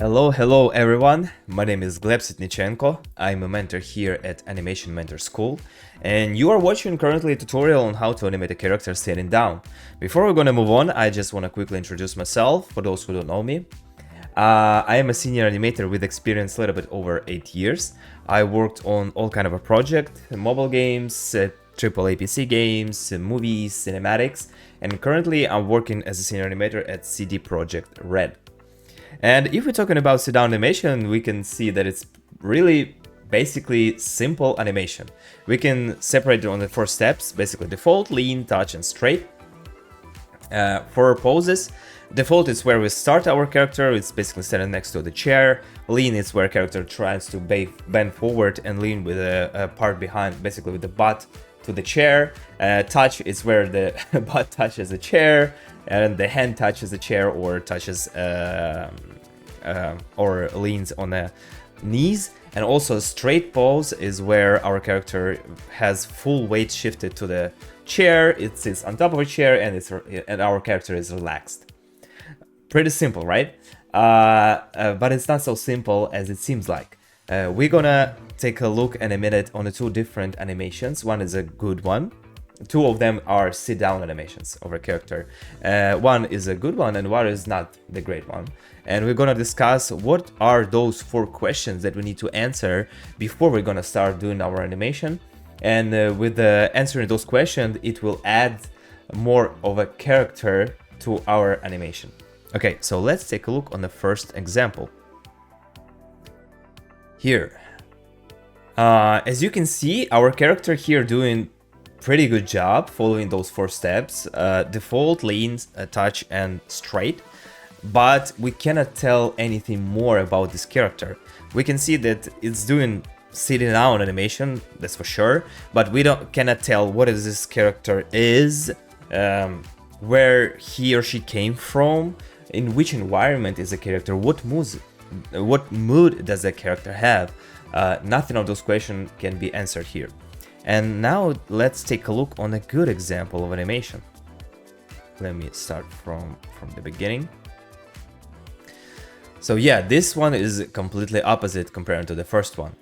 Hello everyone, my name is Gleb Sitnichenko, I'm a mentor here at Animation Mentor School, and you are watching currently a tutorial on how to animate a character sitting down. Before we're gonna move on, I just want to quickly introduce myself, for those who don't know me. I am a senior animator with experience a little bit over 8 years. I worked on all kind of a project, mobile games, triple APC games, movies, cinematics, and currently I'm working as a senior animator at CD Projekt Red. And if we're talking about sit-down animation, we can see that it's really basically simple animation. We can separate it on the 4 steps, basically default, lean, touch, and straight. For poses, default is where we start our character, it's basically standing next to the chair. Lean is where character tries to bend forward and lean with a part behind, basically with the butt to the chair. Touch is where the butt touches the chair and the hand touches the chair or touches or leans on the knees. And also straight pose is where our character has full weight shifted to the chair, it sits on top of a chair, and our character is relaxed. Pretty simple, right? But it's not so simple as it seems like. We're gonna take a look in a minute on the 2 different animations. One is a good one. 2 of them are sit-down animations of a character. One is a good one and one is not the great one. And we're gonna discuss what are those 4 questions that we need to answer before we're gonna start doing our animation. And with answering those questions, it will add more of a character to our animation. Okay, so let's take a look on the first example. Here. As you can see, our character here doing pretty good job following those 4 steps, default, lean, touch, and straight. But we cannot tell anything more about this character. We can see that it's doing sitting down animation, that's for sure, but we cannot tell what is this character is, where he or she came from, in which environment is the character, what mood does the character have. Nothing of those questions can be answered here. And now let's take a look on a good example of animation. Let me start from the beginning. So yeah, this one is completely opposite compared to the first one.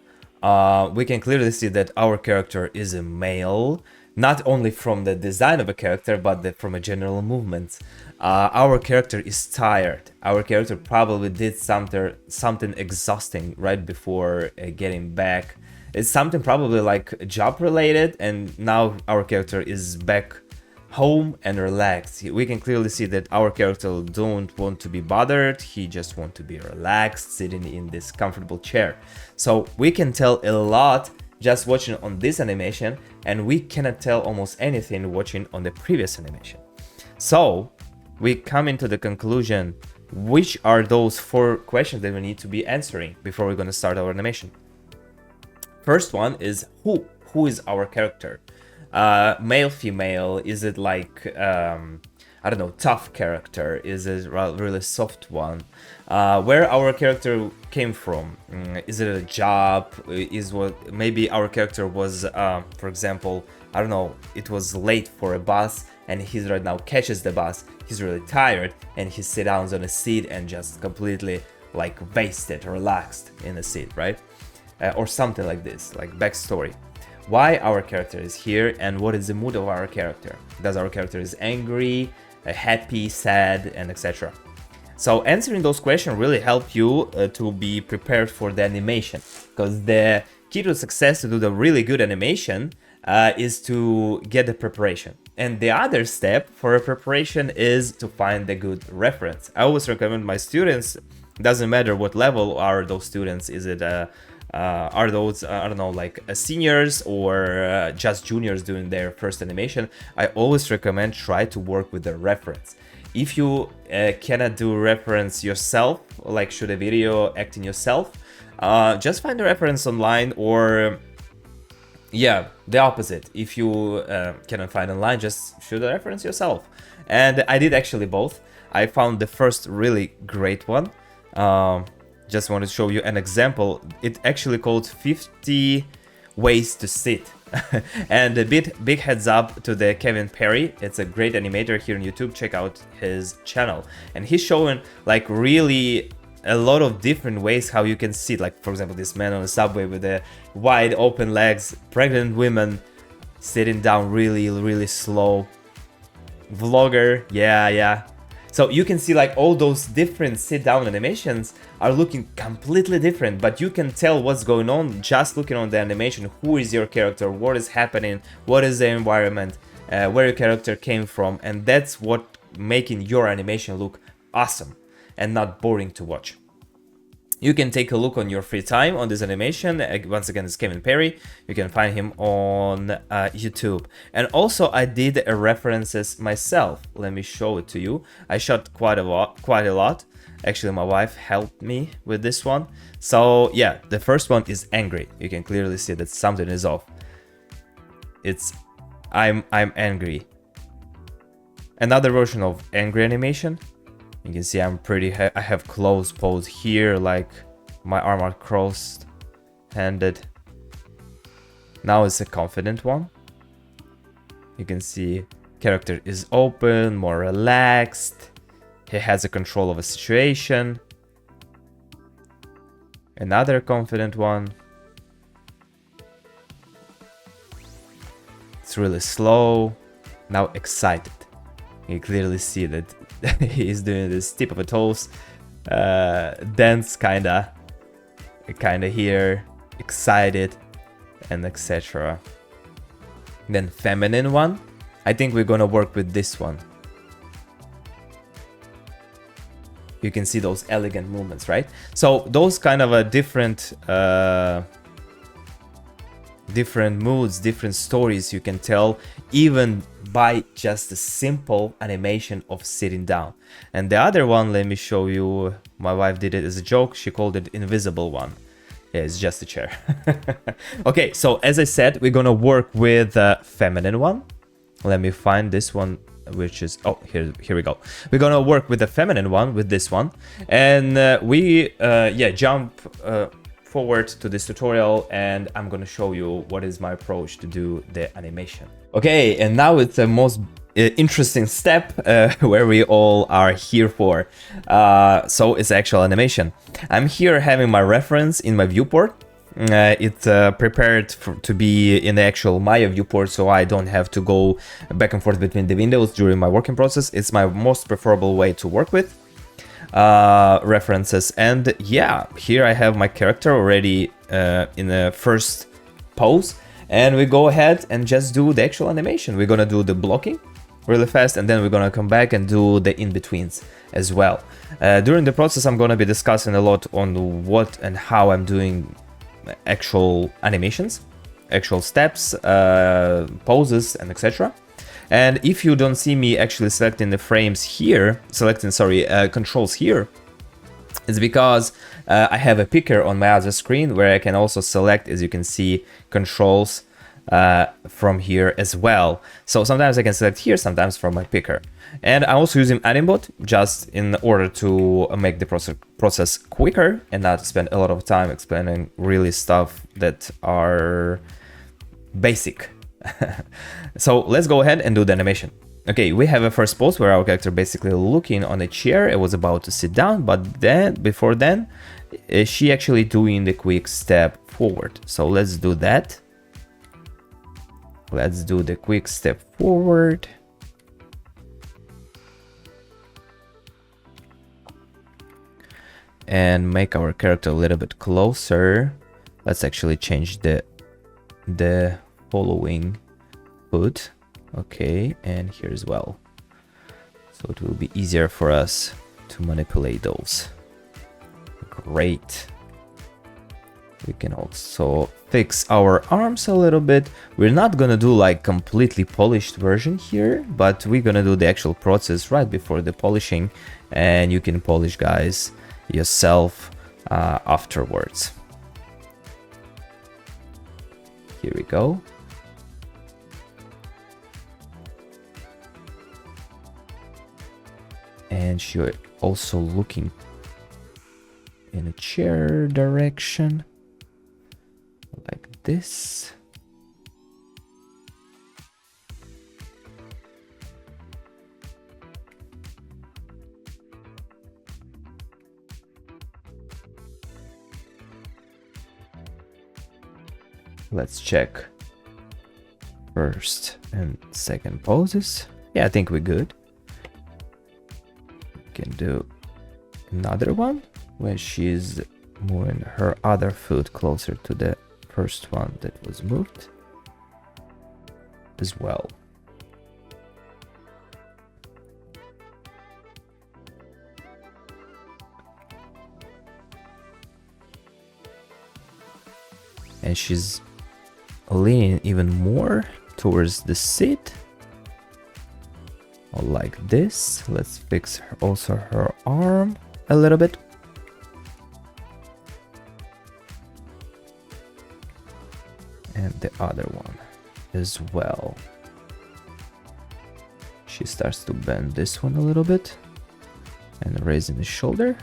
We can clearly see that our character is a male, not only from the design of a character, but from a general movement. Our character is tired. Our character probably did something exhausting right before getting back. It's something probably like job related, and now our character is back home and relaxed. We can clearly see that our character don't want to be bothered, he just want to be relaxed, sitting in this comfortable chair. So we can tell a lot just watching on this animation, and we cannot tell almost anything watching on the previous animation. So we come into the conclusion, which are those 4 questions that we need to be answering before we're going to start our animation. First one is who is our character? Male, female, is it like I don't know, tough character, is it a really soft one? Where our character came from, is it a job, maybe our character was for example, I don't know, it was late for a bus and he's right now catches the bus, he's really tired and he sits down on a seat and just completely like wasted, relaxed in a seat, right? Or something like this, like backstory. Why our character is here and what is the mood of our character? Does our character is angry, happy, sad, and etc. So answering those questions really help you to be prepared for the animation, because the key to success to do the really good animation is to get the preparation. And the other step for a preparation is to find the good reference. I always recommend my students, doesn't matter what level are those students, is it are those, I don't know, like seniors or just juniors doing their first animation, I always recommend try to work with the reference. If you cannot do reference yourself, like shoot a video acting yourself, just find a reference online, or yeah, the opposite. If you cannot find online, just shoot a reference yourself. And I did actually both. I found the first really great one. Just wanted to show you an example. It actually called 50 Ways to Sit. And a big heads up to the Kevin Perry. It's a great animator here on YouTube. Check out his channel. And he's showing like really a lot of different ways how you can see, like for example this man on the subway with the wide open legs, pregnant women sitting down really slow, vlogger, yeah. So you can see like all those different sit down animations are looking completely different, but you can tell what's going on just looking on the animation. Who is your character, what is happening, what is the environment, where your character came from, and that's what making your animation look awesome and not boring to watch. You can take a look on your free time on this animation. Once again, it's Kevin Perry. You can find him on YouTube. And also, I did references myself. Let me show it to you. I shot quite a lot. Actually, my wife helped me with this one. So yeah, the first one is angry. You can clearly see that something is off. It's I'm angry. Another version of angry animation. You can see I'm I have close pose here, like my arm are crossed, handed. Now it's a confident one. You can see character is open, more relaxed. He has a control of a situation. Another confident one. It's really slow. Now excited. You clearly see that he's doing this tip of a toes dance kinda here, excited, and etc. Then feminine one. I think we're gonna work with this one. You can see those elegant movements, right? So those kind of a different moods, different stories you can tell even by just a simple animation of sitting down. And the other one, let me show you. My wife did it as a joke. She called it invisible one. Yeah, it's just a chair. Okay, so as I said, we're gonna work with the feminine one. Let me find this one, which is, oh, here we go. We're gonna work with the feminine one, with this one, and we jump forward to this tutorial, and I'm gonna show you what is my approach to do the animation. Okay, and now it's the most interesting step where we all are here for. So it's actual animation. I'm here having my reference in my viewport. It's prepared to be in the actual Maya viewport, so I don't have to go back and forth between the windows during my working process. It's my most preferable way to work with references. And yeah, here I have my character already in the first pose, and we go ahead and just do the actual animation. We're gonna do the blocking really fast, and then we're gonna come back and do the in-betweens as well. During the process, I'm gonna be discussing a lot on what and how I'm doing actual animations, actual steps, poses, and etc. And if you don't see me actually selecting the frames here, controls here, it's because I have a picker on my other screen where I can also select, as you can see, controls from here as well. So sometimes I can select here, sometimes from my picker. And I'm also using Animbot just in order to make the process quicker and not spend a lot of time explaining really stuff that are basic. So let's go ahead and do the animation. Okay, we have a first pose where our character basically looking on a chair. It was about to sit down, but then before then, she actually doing the quick step forward. So let's do that. Let's do the quick step forward. And make our character a little bit closer. Let's actually change the following hood. Okay, and here as well. So it will be easier for us to manipulate those. Great. We can also fix our arms a little bit. We're not gonna do like completely polished version here, but we're gonna do the actual process right before the polishing, and you can polish, guys, yourself afterwards. Here we go. And you're also looking in a chair direction, like this. Let's check first and second poses. Yeah, I think we're good. We can do another one when she's moving her other foot closer to the first one that was moved as well. And she's leaning even more towards the seat, or like this. Let's fix also her arm a little bit. And the other one as well. She starts to bend this one a little bit and raising the shoulder.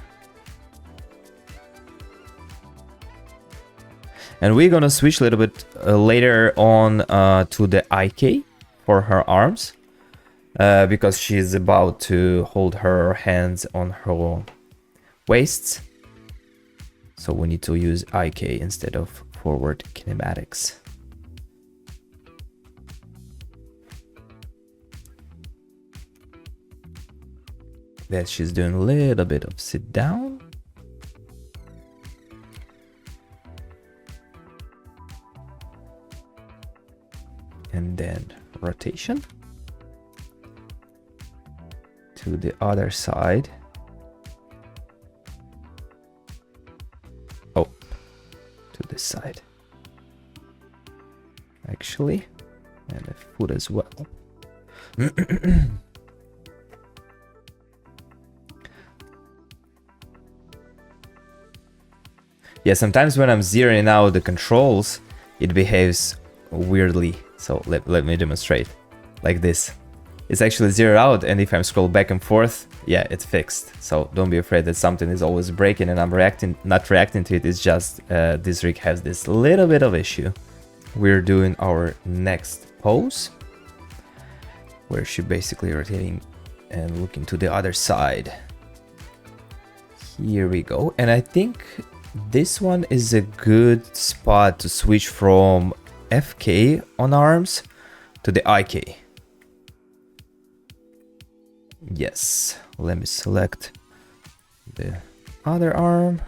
And we're gonna switch a little bit later on to the IK for her arms, because she's about to hold her hands on her waists. So we need to use IK instead of forward kinematics. That she's doing a little bit of sit down. And then rotation to the other side. Oh, to this side. Actually, and the foot as well. Yeah, sometimes when I'm zeroing out the controls, it behaves weirdly. So let me demonstrate. Like this. It's actually zeroed out, and if I'm scroll back and forth, yeah, it's fixed. So don't be afraid that something is always breaking and I'm not reacting to it. It's just this rig has this little bit of issue. We're doing our next pose, where she basically rotating and looking to the other side. Here we go. And I think this one is a good spot to switch from FK on arms to the IK. Yes, let me select the other arm.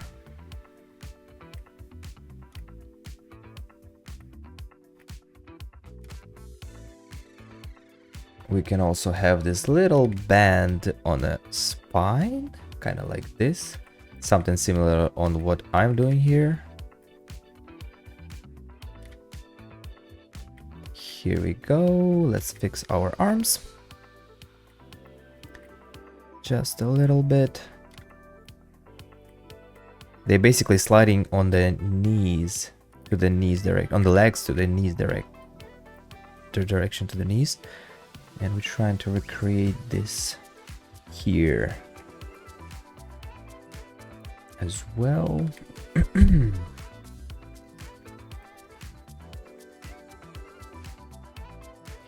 We can also have this little band on the spine, kind of like this. Something similar on what I'm doing here. Here we go. Let's fix our arms. Just a little bit. They're basically sliding on the knees to the knees direct, on the legs to the knees direct, the direction to the knees. And we're trying to recreate this here as well.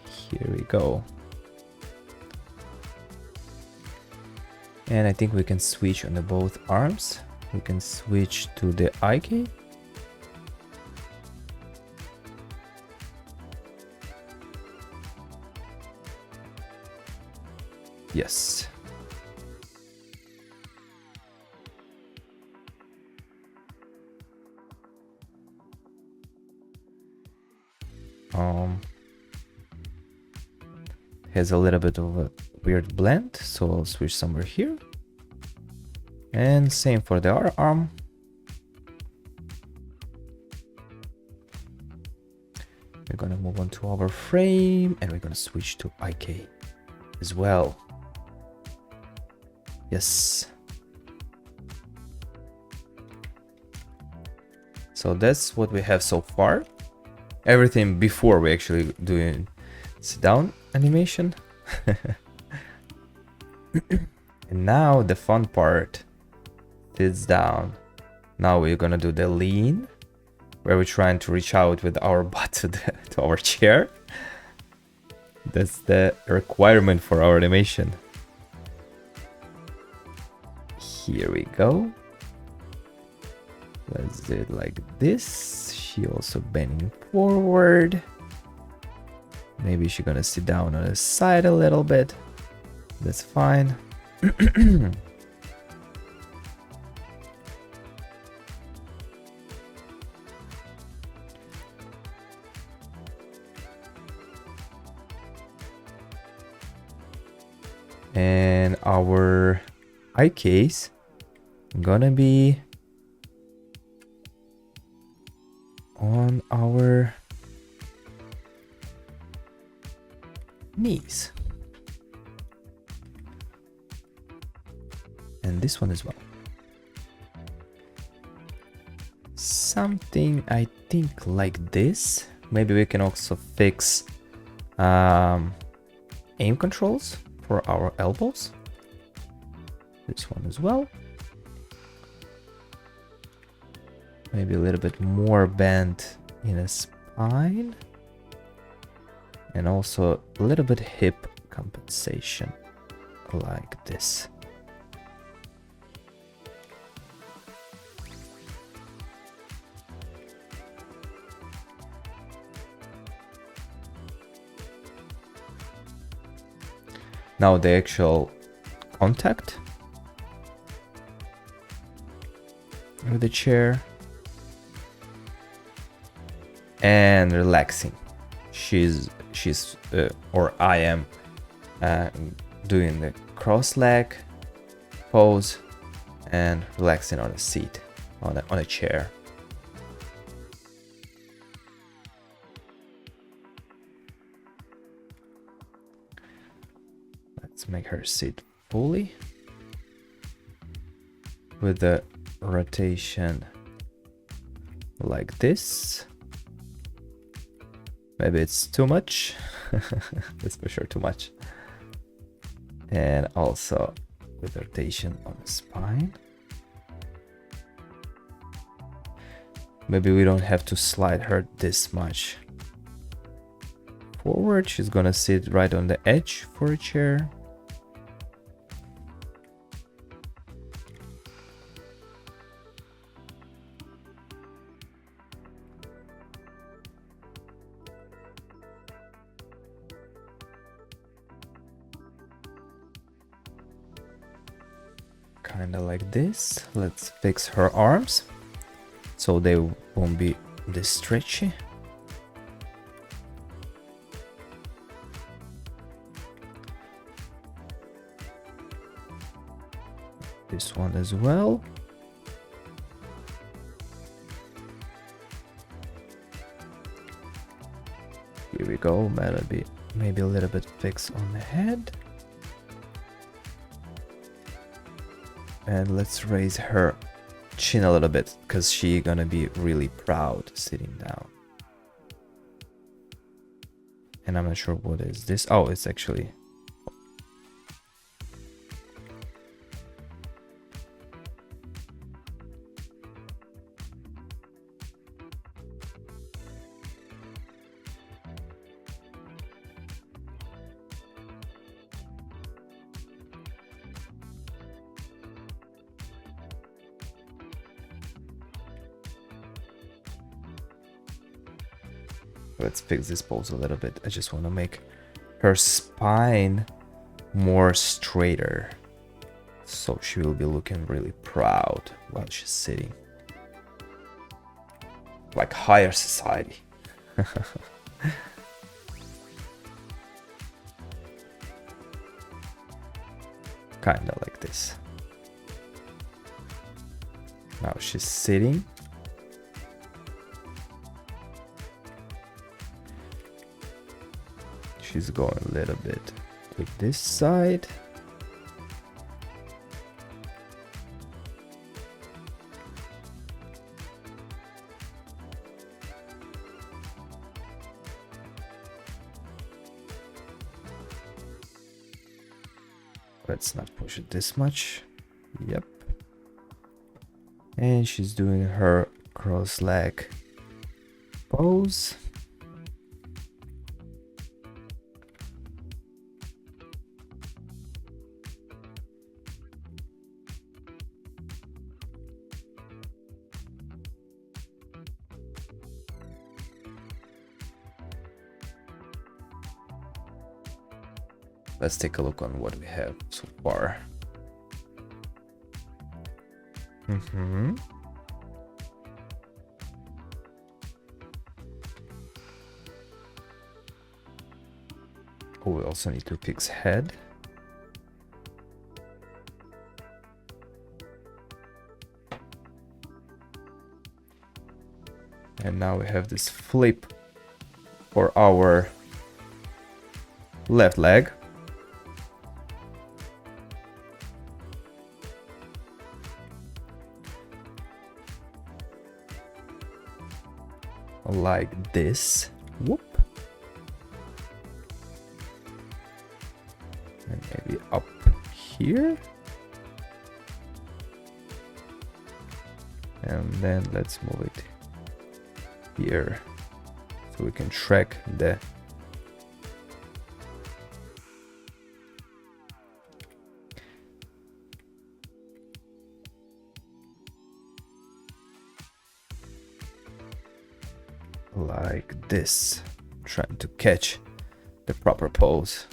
Here we go. And I think we can switch on the both arms. We can switch to the IK. Yes. Has a little bit of a weird blend, so I'll switch somewhere here. And same for the other arm. We're gonna move on to our frame and we're gonna switch to IK as well. Yes. So that's what we have so far. Everything before we actually doing sit down animation. And now the fun part, sits down. Now we're gonna do the lean, where we're trying to reach out with our butt to our chair. That's the requirement for our animation. Here we go. Let's do it like this. She also bending forward. Maybe she's gonna sit down on the side a little bit. That's fine. And our eye case gonna be on our knees. And this one as well. Something I think like this. Maybe we can also fix aim controls for our elbows. This one as well. Maybe a little bit more bend in a spine. And also a little bit hip compensation like this. Now the actual contact with the chair and relaxing. Or I am doing the cross leg pose and relaxing on a seat, on a chair. Let's make her sit fully with the rotation like this. Maybe it's too much. That's for sure too much. And also with rotation on the spine. Maybe we don't have to slide her this much forward. She's gonna sit right on the edge for a chair. Kind of like this. Let's fix her arms so they won't be this stretchy. This one as well. Here we go. Maybe a little bit fix on the head. And let's raise her chin a little bit because she's gonna be really proud sitting down. And I'm not sure what is this. Oh, it's actually... Let's fix this pose a little bit. I just want to make her spine more straighter, so she will be looking really proud while she's sitting. Like higher society. Kinda like this. Now she's sitting. She's going a little bit to this side. Let's not push it this much. Yep. And she's doing her cross leg pose. let's take a look on what we have so far. Oh, we also need to fix head. And now we have this flip for our left leg. Like this. Whoop. And maybe up here. And then let's move it here so we can track the like this, trying to catch the proper pose.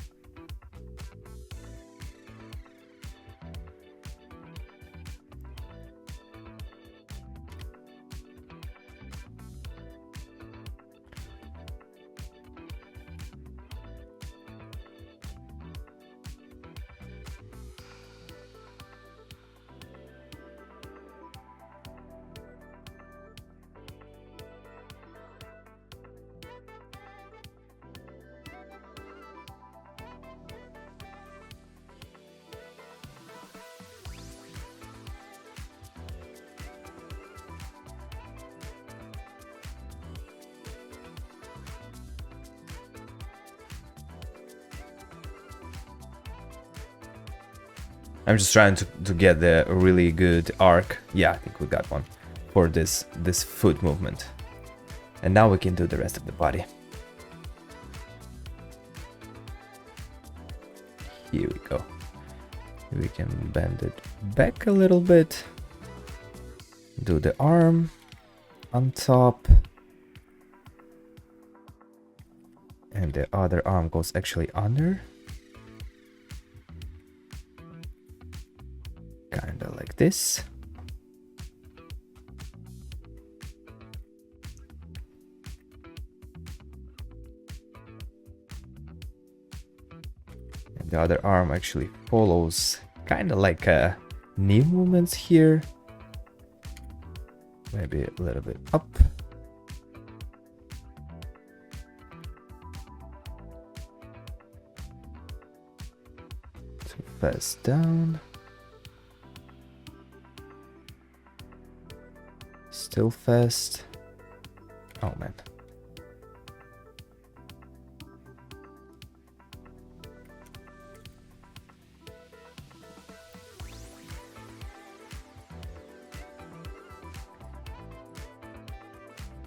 I'm just trying to get the really good arc. Yeah, I think we got one for this foot movement. And now we can do the rest of the body. Here we go. We can bend it back a little bit. Do the arm on top. And the other arm goes actually under. Kinda like this. And the other arm actually follows kinda like knee movements here. Maybe a little bit up. Too fast down. Still fast. Oh man.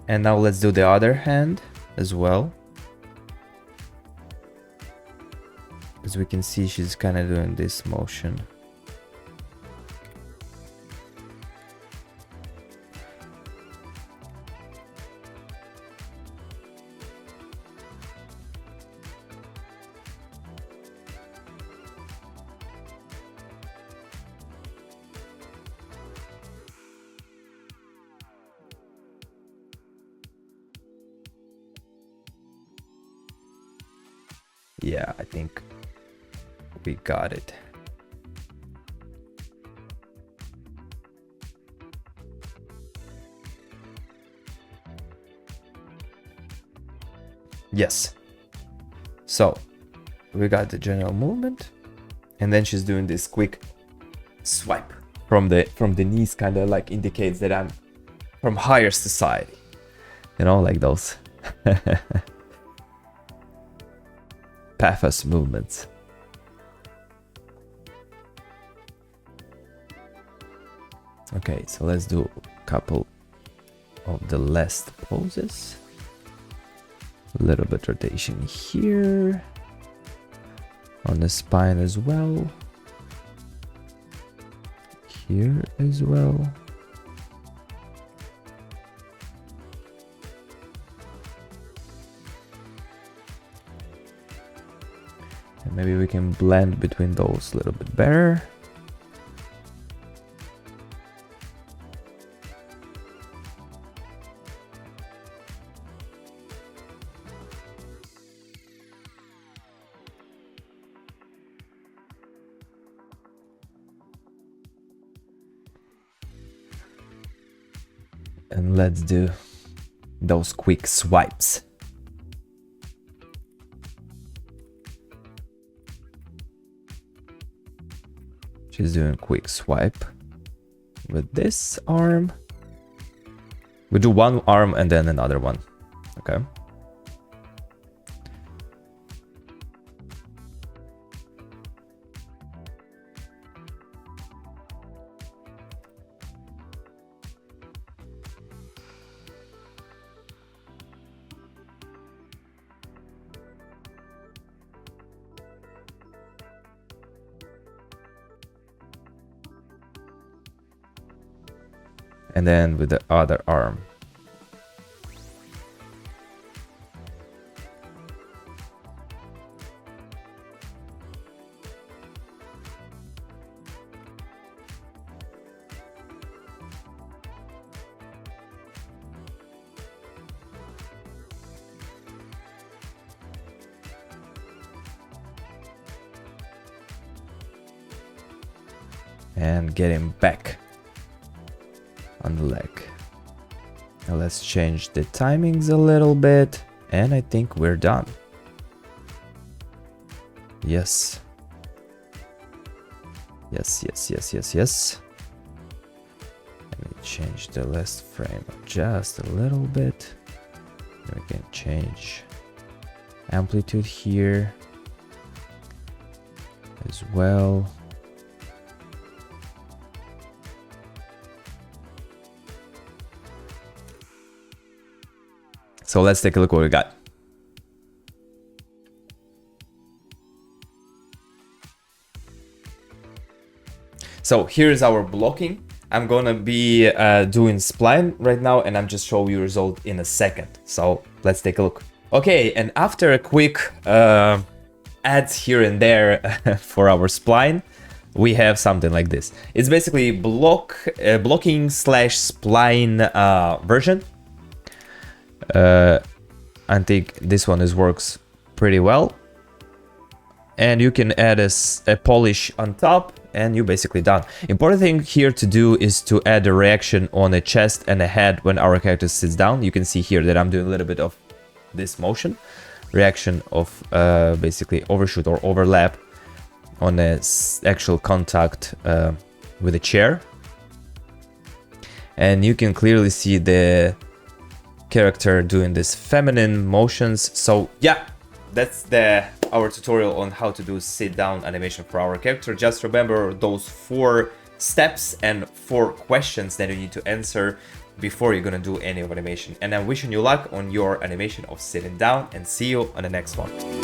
And now let's do the other hand as well. As we can see, she's kind of doing this motion. Yeah, I think we got it. Yes. So we got the general movement, and then she's doing this quick swipe from the knees, kind of like indicates that I'm from higher society. You know, like those pathos movements. Okay, so let's do a couple of the last poses. A little bit rotation here on the spine as well. Here as well. And maybe we can blend between those a little bit better. And let's do those quick swipes. Just doing a quick swipe with this arm. We do one arm and then another one. Okay. And then with the other arm. And get him back on the leg. Now let's change the timings a little bit, and I think we're done. Yes. Yes, yes, yes, yes, yes. Let me change the last frame just a little bit. We can change amplitude here as well. So let's take a look what we got. So here's our blocking. I'm gonna be doing spline right now, and I'm just showing you result in a second. So let's take a look. Okay, and after a quick ads here and there for our spline, we have something like this. It's basically blocking slash spline version. I think this one works pretty well, and you can add a polish on top, and you're basically done. Important thing here to do is to add a reaction on a chest and a head when our character sits down. You can see here that I'm doing a little bit of this motion, reaction of basically overshoot or overlap on a actual contact with a chair, and you can clearly see the character doing this feminine motions. So yeah, that's our tutorial on how to do sit down animation for our character. Just remember those 4 steps and 4 questions that you need to answer before you're gonna do any of animation. And I'm wishing you luck on your animation of sitting down, and see you on the next one.